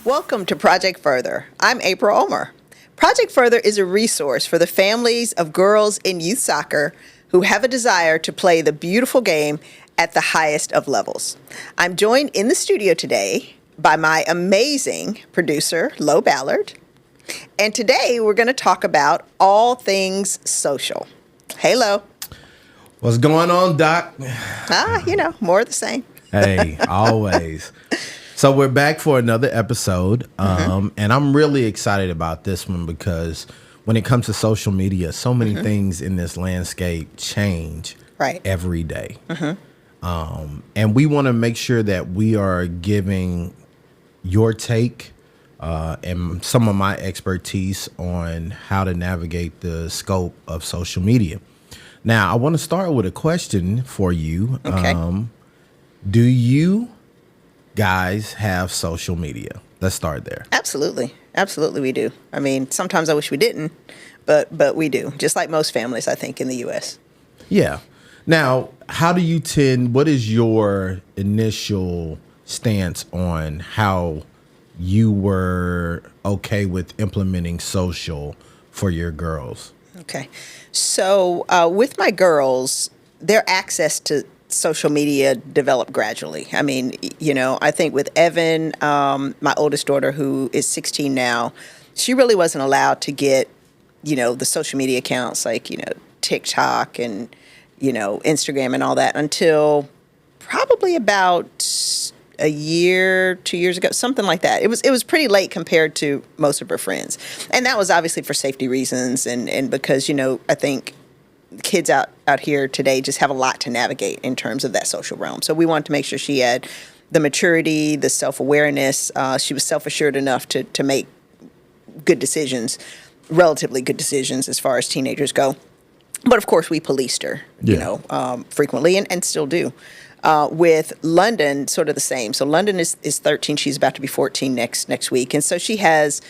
Welcome to Project Further. I'm April Omer. Project Further is a resource for the families of girls in youth soccer who have a desire to play the beautiful game at the highest of levels. I'm joined in the studio today by my amazing producer, Lo Ballard. And today we're going to talk about all things social. Hey, Lo. What's going on, Doc? More of the same. Hey, always. So we're back for another episode, and I'm really excited about this one because when it comes to social media, so many things in this landscape change every day. And we want to make sure that we are giving your take and some of my expertise on how to navigate the scope of social media. Now, I want to start with a question for you. Okay. Do you guys have social media? Let's start there. Absolutely. Absolutely we do. I mean, sometimes I wish we didn't, but we do, just like most families, I think, in the U.S. Yeah. Now, what is your initial stance on how you were okay with implementing social for your girls? Okay. So with my girls, their access to social media developed gradually. I mean, I think with Evan, my oldest daughter, who is 16 now, she really wasn't allowed to get, the social media accounts like, TikTok and, Instagram and all that until probably about a year, 2 years ago, something like that. It was pretty late compared to most of her friends. And that was obviously for safety reasons and because, I think kids out here today just have a lot to navigate in terms of that social realm. So we wanted to make sure she had the maturity, the self-awareness. She was self-assured enough to make good decisions, relatively good decisions as far as teenagers go. But of course, we policed her, frequently and still do. With London, sort of the same. So London is 13. She's about to be 14 next week. And so she has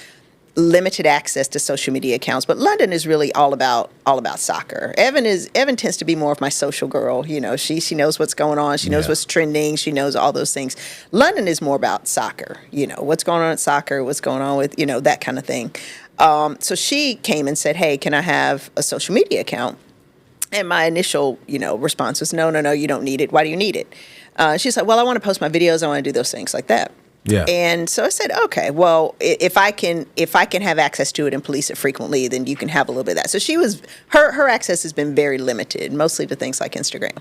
limited access to social media accounts, but London is really all about soccer. Evan tends to be more of my social girl. She knows what's going on. She knows what's trending. She knows all those things. London is more about soccer. What's going on at soccer, what's going on with, that kind of thing. So she came and said, hey, can I have a social media account? And my initial, response was, no, you don't need it. Why do you need it? She's like, well, I want to post my videos. I want to do those things like that. Yeah. And so I said, okay, well, if I can have access to it and police it frequently, then you can have a little bit of that. So her access has been very limited, mostly to things like Instagram.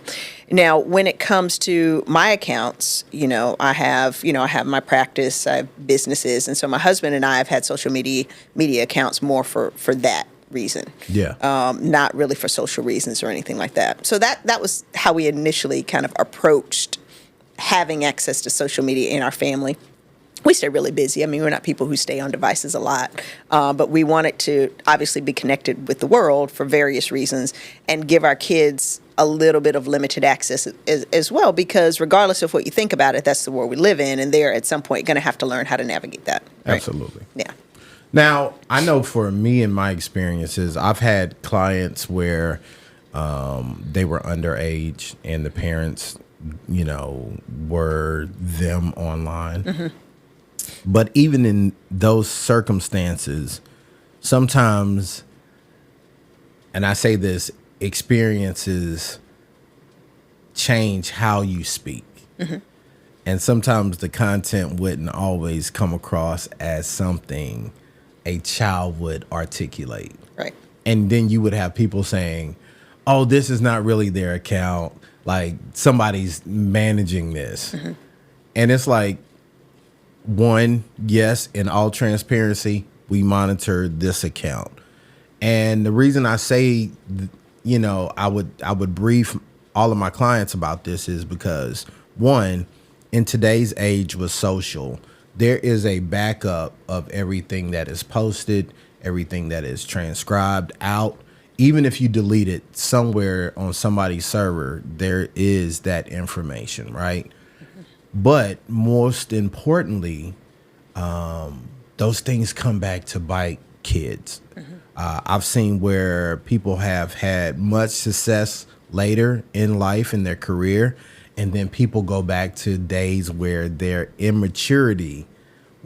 Now, when it comes to my accounts, I have my practice, I have businesses. And so my husband and I have had social media accounts more for that reason. Yeah. Not really for social reasons or anything like that. So that was how we initially kind of approached having access to social media in our family. We stay really busy. I mean, we're not people who stay on devices a lot, but we wanted to obviously be connected with the world for various reasons and give our kids a little bit of limited access as well, because regardless of what you think about it, that's the world we live in, and they're at some point going to have to learn how to navigate that. Right? Absolutely. Yeah. Now, I know for me and my experiences, I've had clients where they were underage and the parents, were them online. But even in those circumstances, sometimes, and I say this, experiences change how you speak. And sometimes the content wouldn't always come across as something a child would articulate. Right. And then you would have people saying, oh, this is not really their account. Like somebody's managing this. And it's like, one, yes, in all transparency, we monitor this account. And the reason I say, I would brief all of my clients about this is because, one, in today's age with social, there is a backup of everything that is posted, everything that is transcribed out. Even if you delete it somewhere on somebody's server, there is that information, right? But most importantly, those things come back to bite kids. I've seen where people have had much success later in life in their career, and then people go back to days where their immaturity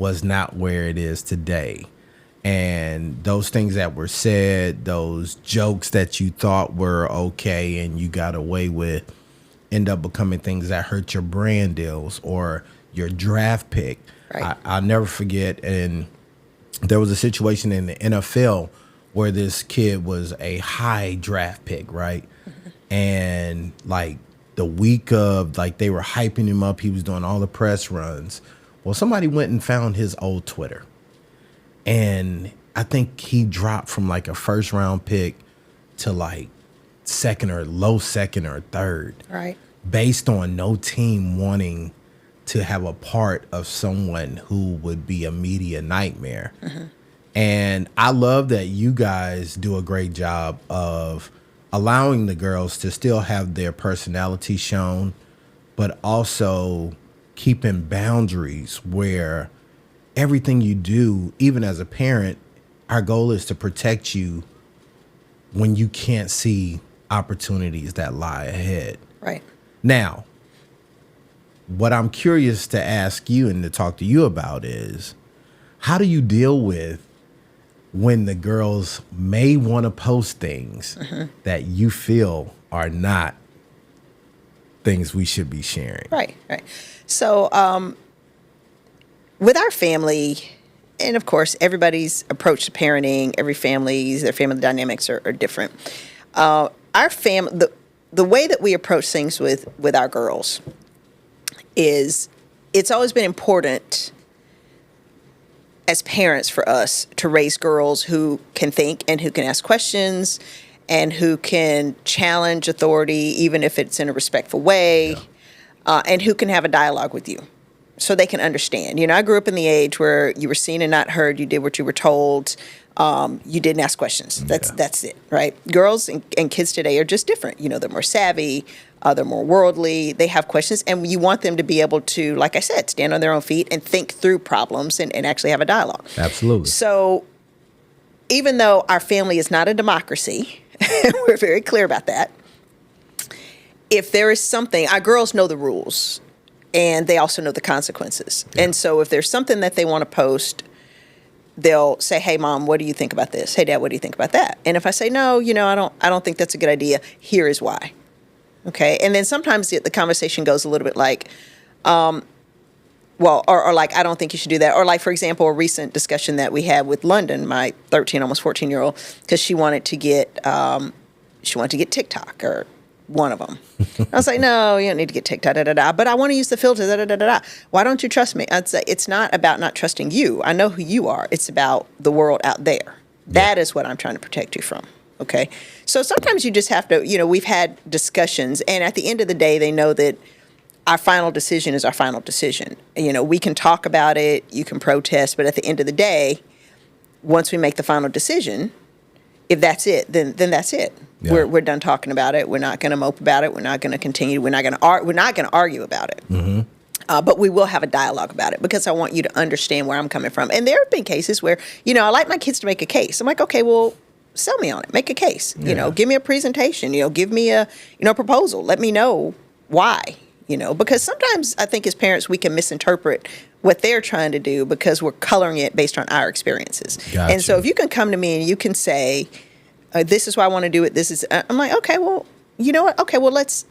was not where it is today. And those things that were said, those jokes that you thought were okay and you got away with, end up becoming things that hurt your brand deals or your draft pick. Right. I'll never forget, and there was a situation in the NFL where this kid was a high draft pick, right? And like the week of, like, they were hyping him up, he was doing all the press runs. Well, somebody went and found his old Twitter. And I think he dropped from like a first round pick to like low second or third. Right. Based on no team wanting to have a part of someone who would be a media nightmare. And I love that you guys do a great job of allowing the girls to still have their personality shown, but also keeping boundaries where everything you do, even as a parent, our goal is to protect you when you can't see opportunities that lie ahead. Right. Now, what I'm curious to ask you and to talk to you about is, how do you deal with when the girls may want to post things that you feel are not things we should be sharing? Right. So, with our family, and of course, everybody's approach to parenting, their family dynamics are different. Our family, the way that we approach things with our girls is, it's always been important as parents for us to raise girls who can think and who can ask questions and who can challenge authority, even if it's in a respectful way, and who can have a dialogue with you so they can understand. You know, I grew up in the age where you were seen and not heard. You did what you were told. You didn't ask questions. That's it, right? Girls and kids today are just different. You know, they're more savvy. They're more worldly. They have questions, and you want them to be able to, like I said, stand on their own feet and think through problems and actually have a dialogue. Absolutely. So even though our family is not a democracy, we're very clear about that, if there is something, our girls know the rules, and they also know the consequences. Yeah. And so if there's something that they want to post, they'll say, "Hey, Mom, what do you think about this? Hey, Dad, what do you think about that?" And if I say, "No, you know, I don't think that's a good idea. Here is why." Okay. And then sometimes the conversation goes a little bit like, or like, "I don't think you should do that." Or like, for example, a recent discussion that we had with London, my 13, almost 14-year-old, because she wanted to get TikTok, or one of them. I was like, "No, you don't need to get TikTok, but I want to use the filter, Why don't you trust me?" I'd say, it's not about not trusting you. I know who you are. It's about the world out there. That is what I'm trying to protect you from. Okay. So sometimes you just have to, you know, we've had discussions, and at the end of the day, they know that our final decision is our final decision. You know, we can talk about it, you can protest, but at the end of the day, once we make the final decision, if that's it, then that's it. Yeah. We're done talking about it. We're not going to mope about it. We're not going to continue. We're not going to argue about it. But we will have a dialogue about it, because I want you to understand where I'm coming from. And there have been cases where, you know, I like my kids to make a case. I'm like, okay, well, sell me on it. Make a case. Yeah. You know, give me a presentation. You know, give me a proposal. Let me know why. You know, because sometimes I think as parents we can misinterpret what they're trying to do because we're coloring it based on our experiences. Gotcha. And so if you can come to me and you can say, "This is why I want to do it. This is," I'm like, okay, well, you know what? Okay, well, let's.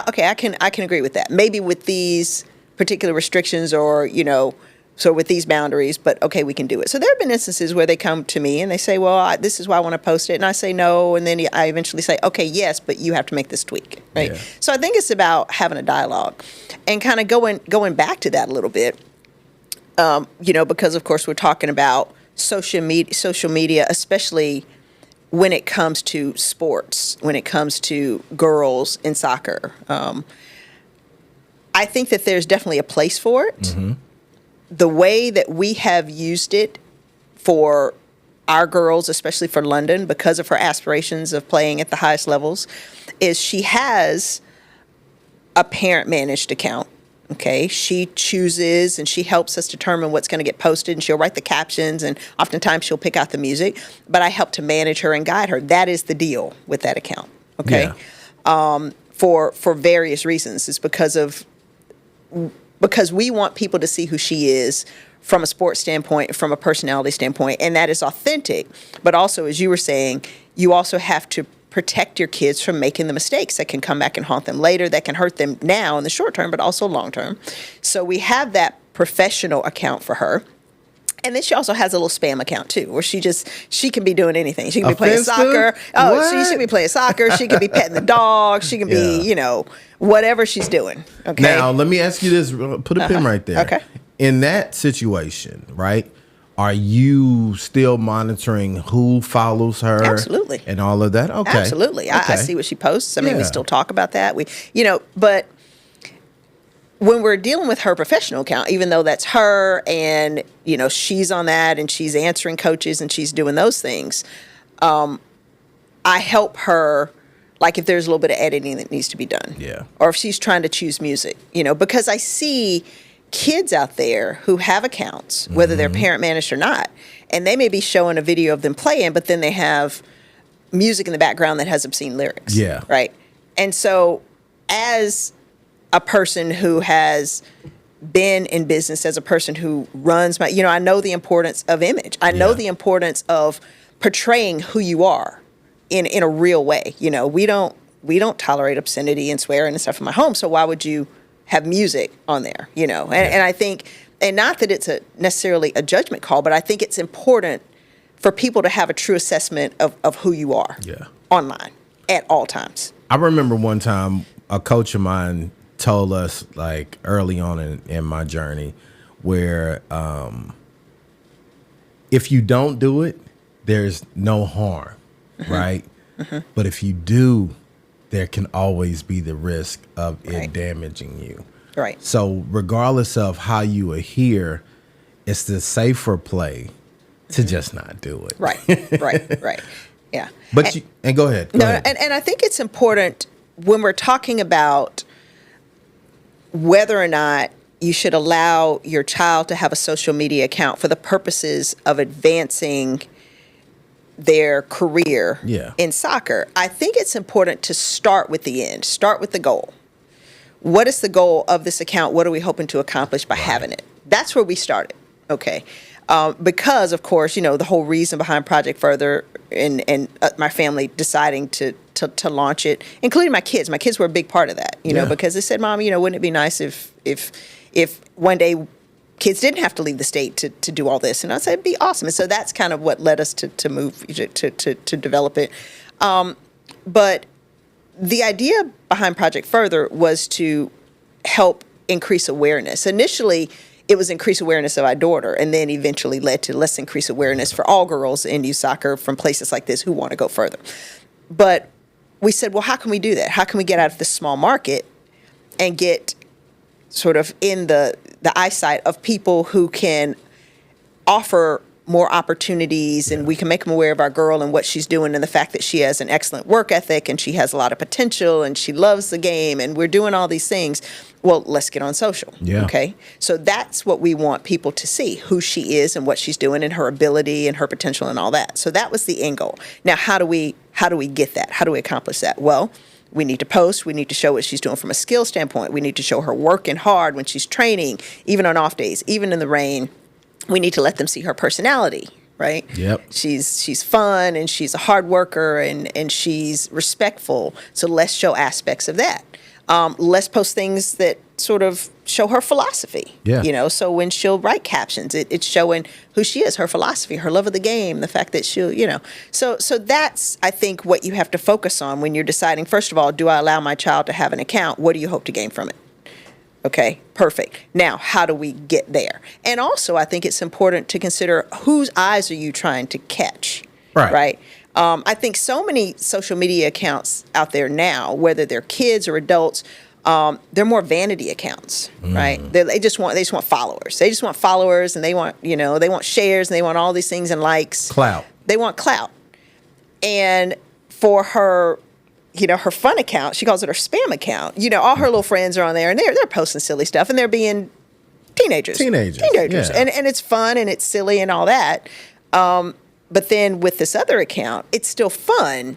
Okay, I can agree with that. Maybe with these particular restrictions, or you know, so with these boundaries, but okay, we can do it. So there have been instances where they come to me and they say, "Well, this is why I want to post it," and I say no, and then I eventually say, "Okay, yes, but you have to make this tweak," right? Yeah. So I think it's about having a dialogue, and kind of going back to that a little bit, you know, because of course we're talking about social media, especially when it comes to sports, when it comes to girls in soccer. I think that there's definitely a place for it. Mm-hmm. The way that we have used it for our girls, especially for London, because of her aspirations of playing at the highest levels, is she has a parent-managed account. Okay, she chooses and she helps us determine what's going to get posted, and she'll write the captions, and oftentimes she'll pick out the music. But I help to manage her and guide her. That is the deal with that account. Okay, for various reasons. It's because of because we want people to see who she is from a sports standpoint, from a personality standpoint, and that is authentic. But also, as you were saying, you also have to protect your kids from making the mistakes that can come back and haunt them later, that can hurt them now in the short term, but also long term. So we have that professional account for her. And then she also has a little spam account too, where she can be doing anything. She can be playing soccer. She should be playing soccer. She can be petting the dog. She can be, whatever she's doing. Okay. Now, let me ask you this. Put a pin right there. Okay. In that situation, right, are you still monitoring who follows her? Absolutely. And all of that? Okay. Absolutely. Okay. I see what she posts. I mean, we still talk about that. But when we're dealing with her professional account, even though that's her and, she's on that and she's answering coaches and she's doing those things, I help her, like if there's a little bit of editing that needs to be done. Yeah. Or if she's trying to choose music, because I see kids out there who have accounts, whether they're parent managed or not, and they may be showing a video of them playing, but then they have music in the background that has obscene lyrics. Yeah. Right. And so as a person who has been in business, as a person who runs I know the importance of image. I know the importance of portraying who you are in a real way. We don't tolerate obscenity and swearing and stuff in my home. So why would you have music on there, and I think, and not that it's necessarily a judgment call, but I think it's important for people to have a true assessment of who you are online at all times. I remember one time a coach of mine told us, like early on in my journey, where if you don't do it, there's no harm, right? But if you do, there can always be the risk of it damaging you. Right. So regardless of how you adhere, it's the safer play to just not do it. Right. Yeah. But go ahead. Go ahead. And I think it's important when we're talking about whether or not you should allow your child to have a social media account for the purposes of advancing their career in soccer. I think it's important to start with the end, start with the goal. What is the goal of this account? What are we hoping to accomplish by having it? That's where we started, okay? Because, of course, the whole reason behind Project Further and my family deciding to launch it, including my kids. My kids were a big part of that, because they said, Mom, wouldn't it be nice if one day kids didn't have to leave the state to do all this? And I said, it'd be awesome. And so that's kind of what led us to move, to develop it. But the idea behind Project Further was to help increase awareness. Initially, it was increase awareness of our daughter, and then eventually led to let's increase awareness for all girls in youth soccer from places like this who want to go further. But we said, well, how can we do that? How can we get out of this small market and get sort of in the eyesight of people who can offer more opportunities, and we can make them aware of our girl and what she's doing and the fact that she has an excellent work ethic and she has a lot of potential and she loves the game and we're doing all these things. Well, let's get on social. Yeah. Okay. So that's what we want people to see, who she is and what she's doing and her ability and her potential and all that. So that was the end goal. Now, how do we get that? How do we accomplish that? Well, we need to post. We need to show what she's doing from a skill standpoint. We need to show her working hard when she's training, even on off days, even in the rain. We need to let them see her personality, right? Yep. She's fun and she's a hard worker and she's respectful. So let's show aspects of that. Let's post things that sort of show her philosophy. Yeah. So when she'll write captions, it's showing who she is, her philosophy, her love of the game, the fact that she'll, So that's, I think, what you have to focus on when you're deciding, first of all, do I allow my child to have an account? What do you hope to gain from it? Okay, perfect. Now, how do we get there? And also, I think it's important to consider whose eyes are you trying to catch, right? I think so many social media accounts out there now, whether they're kids or adults, they're more vanity accounts, right? They just want followers. They just want followers, and they want they want shares, and they want all these things and likes. Clout. They want clout. And for her, her fun account, she calls it her spam account. All her little friends are on there, and they're posting silly stuff, and they're being teenagers. Yeah. And it's fun and it's silly and all that. But then with this other account, it's still fun,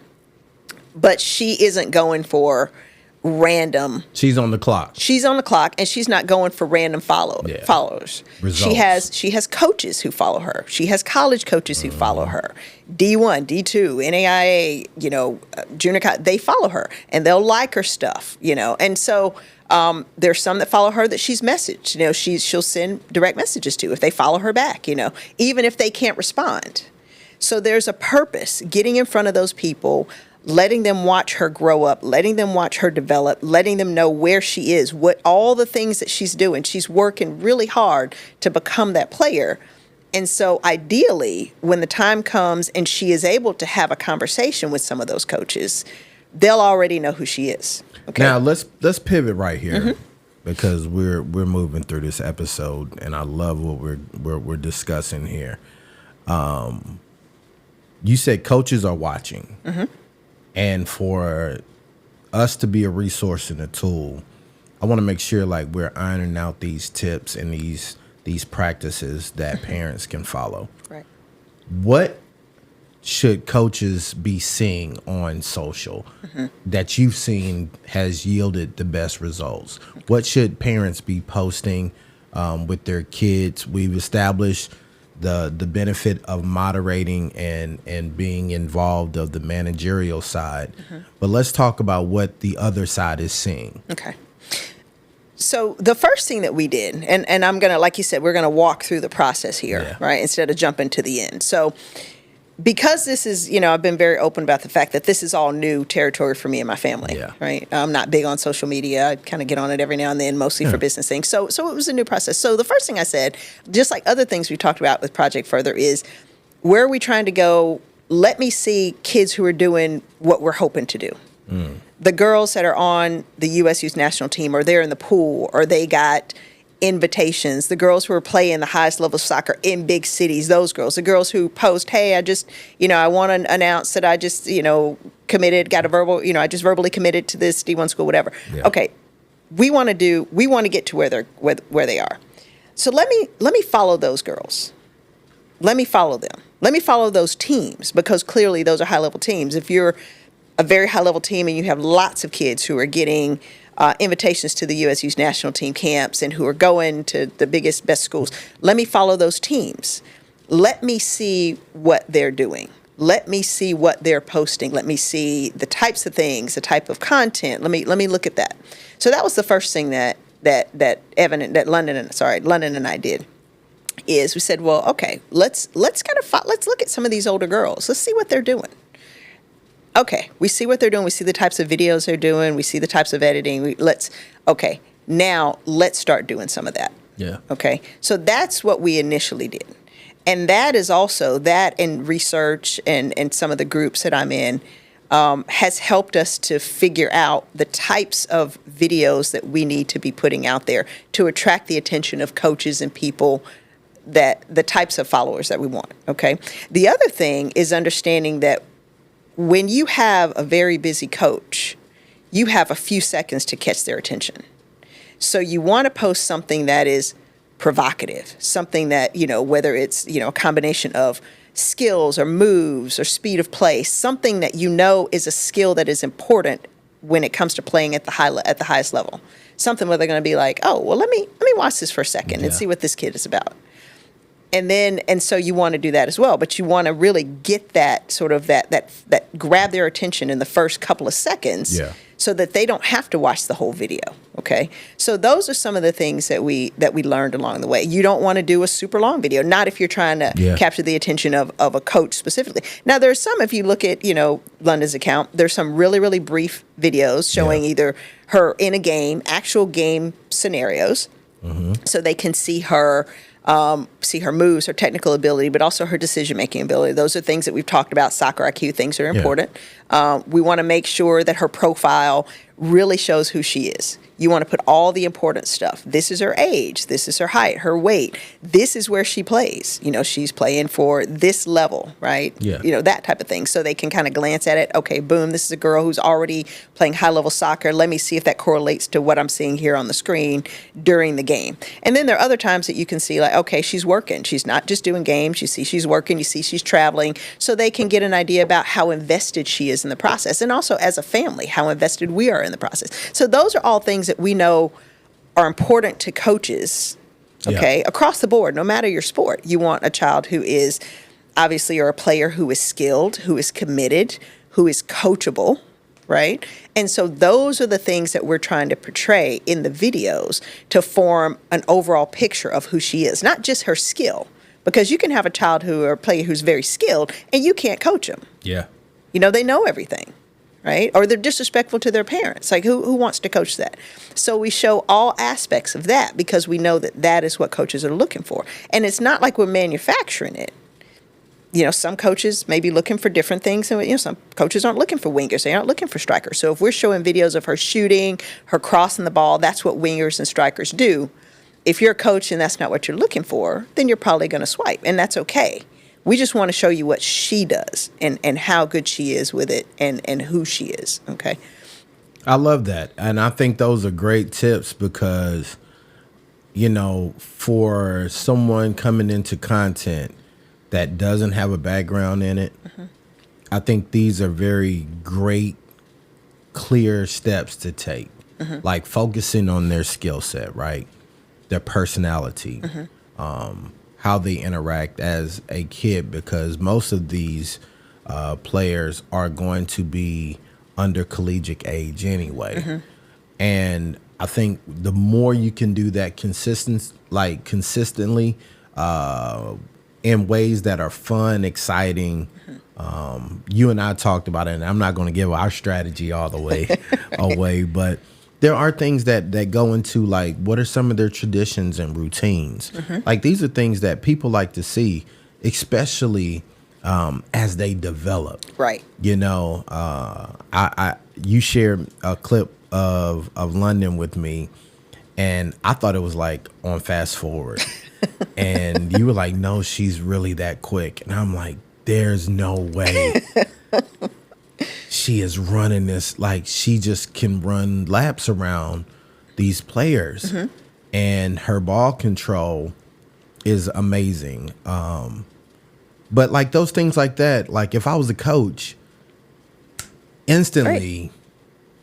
but she isn't going for random. She's on the clock. She's on the clock, and she's not going for random followers. Results. She has coaches who follow her. She has college coaches who follow her. D1, D2, NAIA, junior college, they follow her, and they'll like her stuff, And so there's some that follow her that she's messaged. She'll send direct messages to if they follow her back, even if they can't respond. So there's a purpose, getting in front of those people, letting them watch her grow up, letting them watch her develop, letting them know where she is, what all the things that she's doing. She's working really hard to become that player. And so ideally, when the time comes and she is able to have a conversation with some of those coaches, they'll already know who she is. Okay. Now let's pivot right here because we're moving through this episode, and I love what we're discussing here. You said coaches are watching. And for us to be a resource and a tool, I want to make sure like we're ironing out these tips and these practices that parents can follow. Right. What should coaches be seeing on social that you've seen has yielded the best results? What should parents be posting with their kids? We've established the benefit of moderating and being involved of the managerial side. But let's talk about what the other side is seeing. Okay. So the first thing that we did, and I'm going to, like you said, we're going to walk through the process here, right, instead of jumping to the end. So because this is, I've been very open about the fact that this is all new territory for me and my family, right? I'm not big on social media. I kind of get on it every now and then, mostly for business things. So it was a new process. So the first thing I said, just like other things we talked about with Project Further, is where are we trying to go? Let me see kids who are doing what we're hoping to do. The girls that are on the U.S. Youth National Team, or they're in the pool, or they got invitations, the girls who are playing the highest level of soccer in big cities, those girls, the girls who post, hey, I just, I want to announce that I just, committed, got a verbal, I just verbally committed to this D1 school, whatever. Okay. We want to get to where they are. So let me follow those girls. Let me follow them. Let me follow those teams, because clearly those are high level teams. If you're a very high level team and you have lots of kids who are getting invitations to the U.S. Youth National Team camps and who are going to the biggest, best schools, let me follow those teams. Let me see what they're doing. Let me see what they're posting. Let me see the types of things, the type of content. Let me look at that. So that was the first thing that London and I did. Is we said, well, okay, let's look at some of these older girls. Let's see what they're doing. Okay, we see what they're doing. We see the types of videos they're doing. We see the types of editing. Now let's start doing some of that. Yeah. Okay, so that's what we initially did. And that is also, that and research and some of the groups that I'm in has helped us to figure out the types of videos that we need to be putting out there to attract the attention of coaches and people, that the types of followers that we want. Okay, the other thing is understanding that when you have a very busy coach, you have a few seconds to catch their attention. So you want to post something that is provocative, something that, whether it's, a combination of skills or moves or speed of play, something that is a skill that is important when it comes to playing at the highest level. Something where they're going to be like, oh, well, let me watch this for a second and see what this kid is about. And so you want to do that as well, but you want to really get that sort of that grab their attention in the first couple of seconds, so that they don't have to watch the whole video. Okay, so those are some of the things that we learned along the way. You don't want to do a super long video, not if you're trying to capture the attention of a coach specifically. Now there's some, if you look at London's account, there's some really, really brief videos showing either her in a game, actual game scenarios, so they can see her moves, her technical ability, but also her decision-making ability. Those are things that we've talked about, soccer IQ, things that are important. We want to make sure that her profile really shows who she is. You want to put all the important stuff. This is her age. This is her height, her weight. This is where she plays. She's playing for this level, right? Yeah. That type of thing. So they can kind of glance at it. Okay, boom, this is a girl who's already playing high-level soccer. Let me see if that correlates to what I'm seeing here on the screen during the game. And then there are other times that you can see, like, okay, she's working. She's not just doing games. You see she's working. You see she's traveling. So they can get an idea about how invested she is in the process. And also, as a family, how invested we are in the process. So those are all things that we know are important to coaches, okay, across the board, no matter your sport. You want a child who is obviously, or a player who is skilled, who is committed, who is coachable, right? And so those are the things that we're trying to portray in the videos to form an overall picture of who she is, not just her skill. Because you can have a child or a player who's very skilled and you can't coach them. Yeah. You know, they know everything, right? Or they're disrespectful to their parents. Like, who wants to coach that? So we show all aspects of that because we know that that is what coaches are looking for. And it's not like we're manufacturing it. You know, some coaches may be looking for different things, and, you know, some coaches aren't looking for wingers. They aren't looking for strikers. So if we're showing videos of her shooting, her crossing the ball, that's what wingers and strikers do. If you're a coach and that's not what you're looking for, then you're probably going to swipe, and that's okay. We just want to show you what she does and how good she is with it and who she is, okay? I love that. And I think those are great tips because, you know, for someone coming into content that doesn't have a background in it, I think these are very great, clear steps to take. Like focusing on their skill set, right? Their personality, how they interact as a kid, because most of these players are going to be under collegiate age anyway. And I think the more you can do that consistently, in ways that are fun, exciting. You and I talked about it, and I'm not going to give our strategy all the way away, but there are things that go into, like, what are some of their traditions and routines? Like, these are things that people like to see, especially as they develop. Right. You know, you shared a clip of London with me, and I thought it was like on fast forward. And you were like, no, she's really that quick. And I'm like, there's no way she is running this. Like, she just can run laps around these players. And her ball control is amazing. But like those things like that, like if I was a coach, instantly,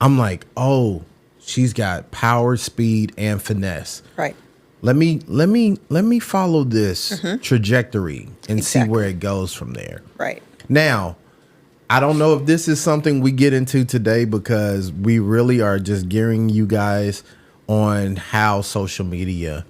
I'm like, oh, she's got power, speed, and finesse. Right. Let me follow this trajectory and see where it goes from there. Right. Now, I don't know if this is something we get into today because we really are just gearing you guys on how social media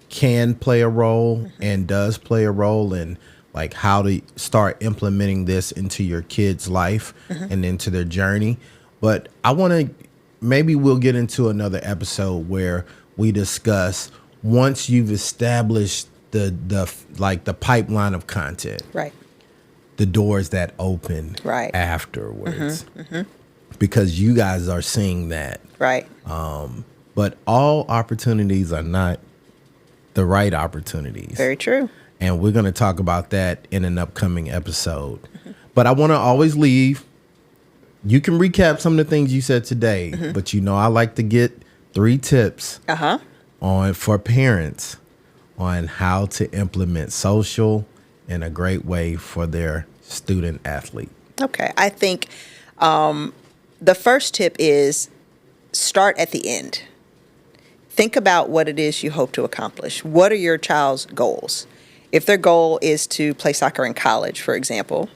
can play a role and does play a role, and like how to start implementing this into your kids' life and into their journey. But I want to, maybe we'll get into another episode where we discuss, once you've established the pipeline of content, Right. the doors that open afterwards, because you guys are seeing that. Right. But all opportunities are not the right opportunities. Very true. And we're going to talk about that in an upcoming episode. But I want to always leave. You can recap some of the things you said today, but you know I like to get 3 tips for parents on how to implement social in a great way for their student athlete. Okay. I think the first tip is start at the end. Think about what it is you hope to accomplish. What are your child's goals? If their goal is to play soccer in college, for example,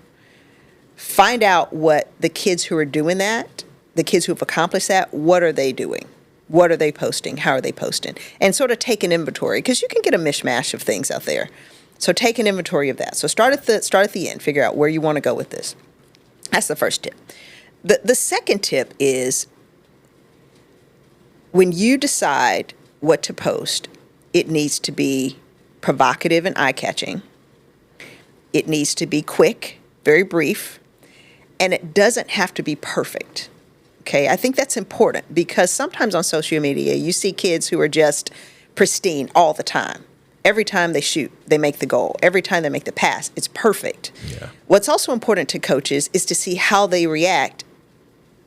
find out what the kids who are doing that, the kids who have accomplished that, what are they doing? What are they posting? How are they posting? And sort of take an inventory, because you can get a mishmash of things out there. So take an inventory of that. So start at the end. Figure out where you want to go with this. That's the first tip. The second tip is, when you decide what to post, it needs to be provocative and eye-catching. It needs to be quick, very brief, and it doesn't have to be perfect. Okay, I think that's important, because sometimes on social media you see kids who are just pristine all the time. Every time they shoot, they make the goal. Every time they make the pass, it's perfect. Yeah. What's also important to coaches is to see how they react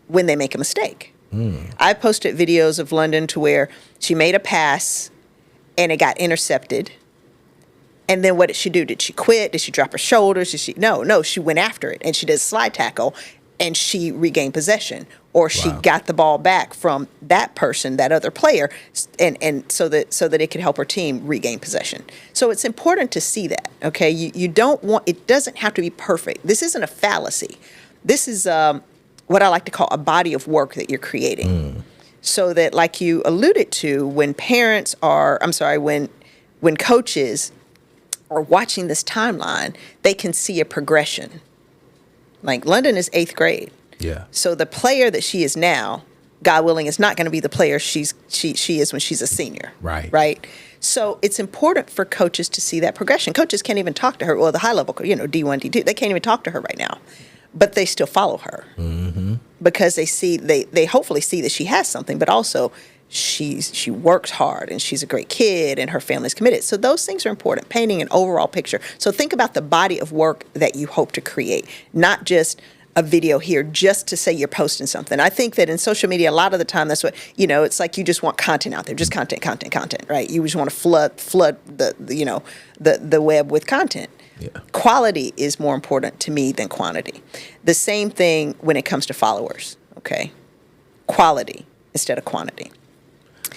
when they make a mistake. I posted videos of London to where she made a pass and it got intercepted. And then what did she do? Did she quit? Did she drop her shoulders? No, she went after it, and she did a slide tackle, and she regained possession. or she Wow. got the ball back from that person, that other player, and so that it could help her team regain possession. So it's important to see that. Okay, you don't want, it doesn't have to be perfect. This isn't a fallacy. This is what I like to call a body of work that you're creating. So that, like you alluded to, when when coaches are watching this timeline, they can see a progression. Like London is 8th grade. Yeah. So the player that she is now, God willing, is not going to be the player she is when she's a senior. Right. Right. So it's important for coaches to see that progression. Coaches can't even talk to her. Well, the high level, D1, D2, they can't even talk to her right now, but they still follow her because they hopefully see that she has something, but also she works hard and she's a great kid and her family's committed. So those things are important, painting an overall picture. So think about the body of work that you hope to create, not just a video here just to say you're posting something. I think that in social media, a lot of the time, that's what, it's like you just want content out there, just content, right? You just want to flood the web with content. Yeah. Quality is more important to me than quantity. The same thing when it comes to followers, okay? Quality instead of quantity.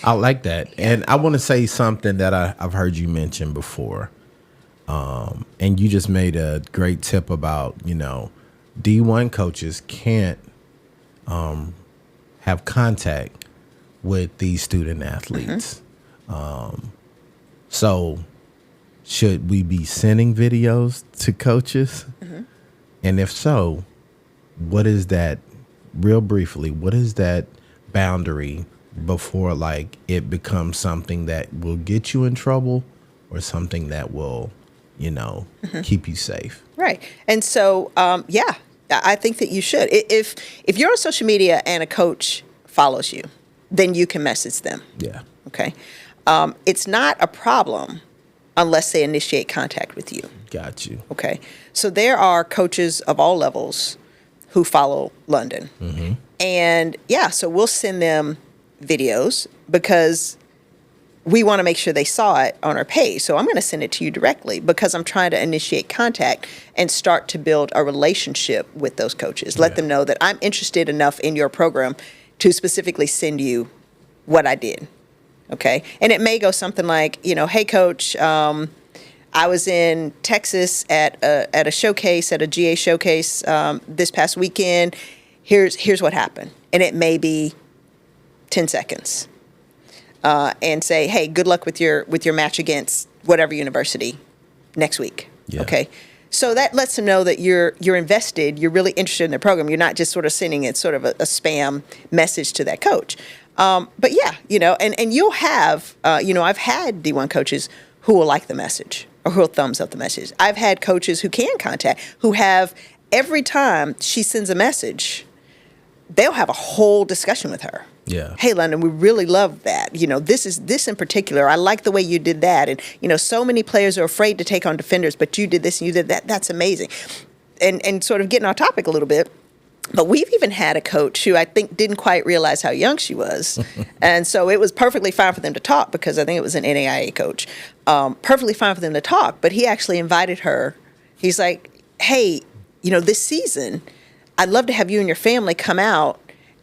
I like that. And I want to say something that I've heard you mention before. And you just made a great tip about, D1 coaches can't have contact with these student athletes. So should we be sending videos to coaches? And if so, what is that, real briefly, what is that boundary before it becomes something that will get you in trouble or something that will, keep you safe? Right. And so, I think that you should. If you're on social media and a coach follows you, then you can message them. Yeah. Okay. It's not a problem unless they initiate contact with you. Got you. Okay. So there are coaches of all levels who follow London. And so we'll send them videos because we want to make sure they saw it on our page. So I'm going to send it to you directly because I'm trying to initiate contact and start to build a relationship with those coaches. Let them know that I'm interested enough in your program to specifically send you what I did. Okay. And it may go something like, hey, coach, I was in Texas at a showcase, at a GA showcase this past weekend. Here's what happened. And it may be 10 seconds. And say, hey, good luck with your match against whatever university next week. Yeah. Okay. So that lets them know that you're invested, you're really interested in their program. You're not just sort of sending it sort of a spam message to that coach. But and you'll have, I've had D1 coaches who will like the message or who will thumbs up the message. I've had coaches who can contact, who have, every time she sends a message, they'll have a whole discussion with her. Yeah. Hey, London, we really love that. This in particular. I like the way you did that. And, so many players are afraid to take on defenders, but you did this and you did that. That's amazing. And sort of getting off topic a little bit. But we've even had a coach who I think didn't quite realize how young she was. And so it was perfectly fine for them to talk because I think it was an NAIA coach. Perfectly fine for them to talk. But he actually invited her. He's like, hey, this season, I'd love to have you and your family come out.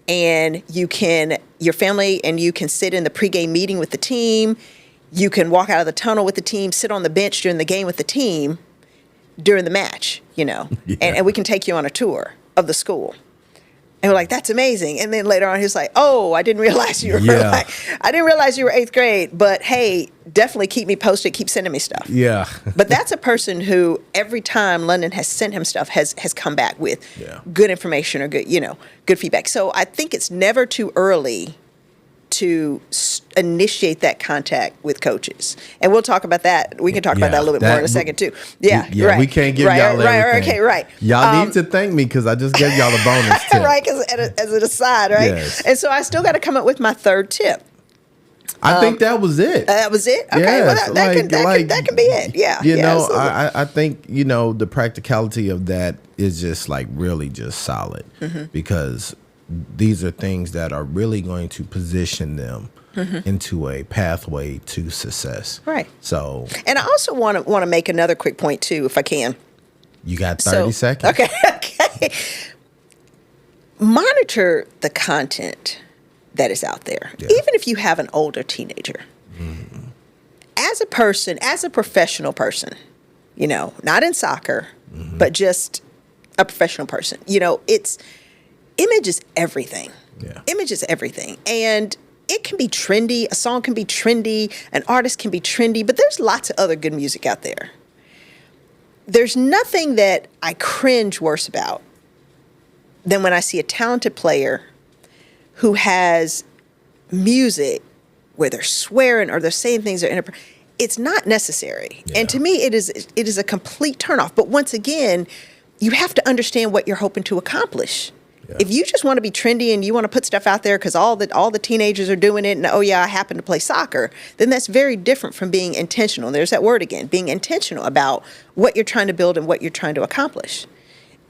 And your family and you can sit in the pregame meeting with the team. You can walk out of the tunnel with the team, sit on the bench during the game with the team during the match, Yeah. and we can take you on a tour of the school. And we're like, that's amazing. And then later on, he's like, oh, I didn't realize you were I didn't realize you were 8th grade, but hey, definitely keep me posted, keep sending me stuff. Yeah. But that's a person who every time London has sent him stuff has come back with good information or good feedback. So I think it's never too early to initiate that contact with coaches. And we'll talk about that. We can talk about that a little bit more in a second too. Yeah, right. We can't give y'all everything. Okay, right. Y'all need to thank me because I just gave y'all a bonus tip. Right, as an aside, right? Yes. And so I still got to come up with my third tip. I think that was it. That was it? Okay, yes, well, that can be it. Yeah. I think, the practicality of that is just really just solid because these are things that are really going to position them into a pathway to success. Right. So, and I also want to make another quick point too, if I can. You got 30 seconds. Okay. monitor the content that is out there, even if you have an older teenager. As a person, as a professional person, you know, not in soccer, but just a professional person, you know, image is everything. Image is everything. And it can be trendy. A song can be trendy. An artist can be trendy, but there's lots of other good music out there. There's nothing that I cringe worse about than when I see a talented player who has music where they're swearing or they're saying things that are inappropriate. It's not necessary. And to me, it is a complete turnoff. But once again, you have to understand what you're hoping to accomplish. If you just want to be trendy and you want to put stuff out there because all the teenagers are doing it and, oh, yeah, I happen to play soccer, then that's very different from being intentional. There's that word again, being intentional about what you're trying to build and what you're trying to accomplish.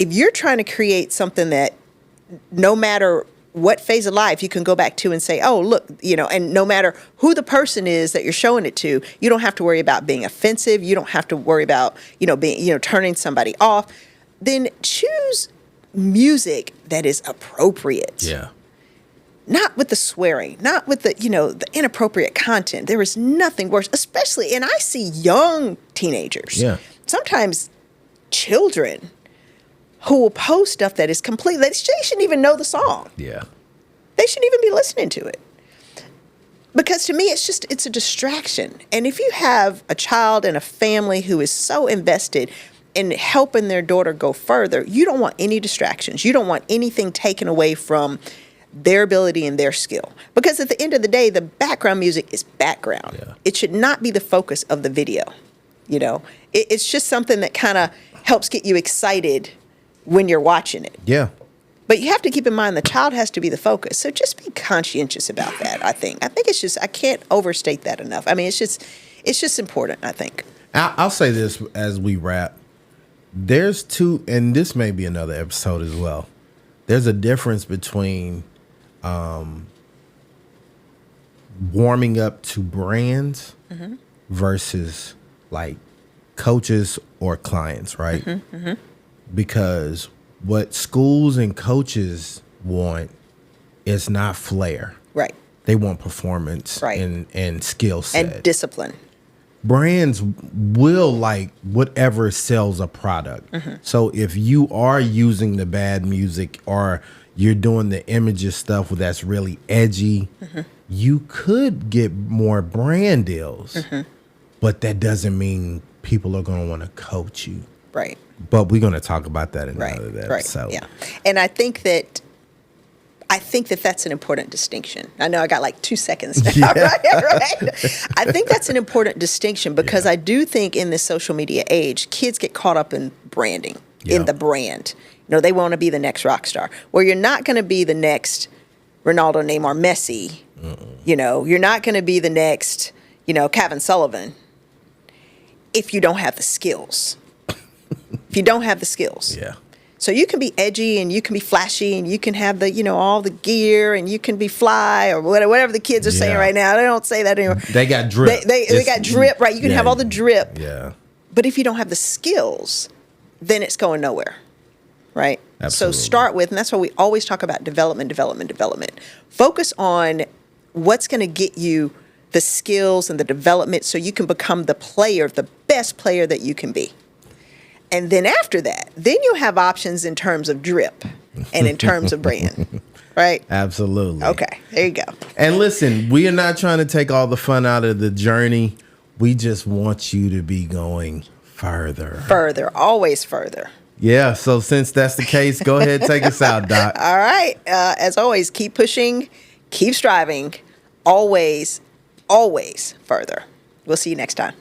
If you're trying to create something that no matter what phase of life you can go back to and say, oh, look, you know, and no matter who the person is that you're showing it to, you don't have to worry about being offensive. You don't have to worry about, you know, being, you know, turning somebody off. Then choose music that is appropriate. Not with the swearing, not with the, you know, the inappropriate content. There is nothing worse, especially, and I see young teenagers, sometimes children, who will post stuff that is completely, they shouldn't even know the song. They shouldn't even be listening to it. Because to me, it's a distraction. And if you have a child and a family who is so invested in helping their daughter go further, you don't want any distractions. You don't want anything taken away from their ability and their skill. Because at the end of the day, the background music is background. It should not be the focus of the video. You know, it's just something that kind of helps get you excited when you're watching it. But you have to keep in mind the child has to be the focus. So just be conscientious about that, I think. It's just, I can't overstate that enough. I mean, it's just important, I think. I'll say this as we wrap. There's two, and this may be another episode as well. There's a difference between warming up to brands versus like coaches or clients, right? Because what schools and coaches want is not flair. They want performance and skill set. And discipline. Brands will like whatever sells a product. So if you are using the bad music or you're doing the images stuff that's really edgy, you could get more brand deals. But that doesn't mean people are going to want to coach you. But we're going to talk about that in another episode. And I think that that's an important distinction. I know I got like 2 seconds now, right? I think that's an important distinction because I do think in this social media age, kids get caught up in branding, in the brand. You know, they want to be the next rock star. Well, you're not going to be the next Ronaldo, Neymar, Messi. You know, you're not going to be the next, you know, Kevin Sullivan if you don't have the skills. If you don't have the skills. So you can be edgy and you can be flashy and you can have the, you know, all the gear and you can be fly or whatever the kids are saying right now. They don't say that anymore. They got drip. They got drip, right? You can have all the drip. Yeah. But if you don't have the skills, then it's going nowhere, right? Absolutely. So start with, and that's why we always talk about development. Focus on what's going to get you the skills and the development so you can become the player, the best player that you can be. And then after that, then you'll have options in terms of drip and in terms of brand, right? Absolutely. Okay, there you go. And listen, we are not trying to take all the fun out of the journey. We just want you to be going further. Further, always further. Yeah, so since that's the case, go ahead and take us out, Doc. All right. As always, keep pushing, keep striving, always, always further. We'll see you next time.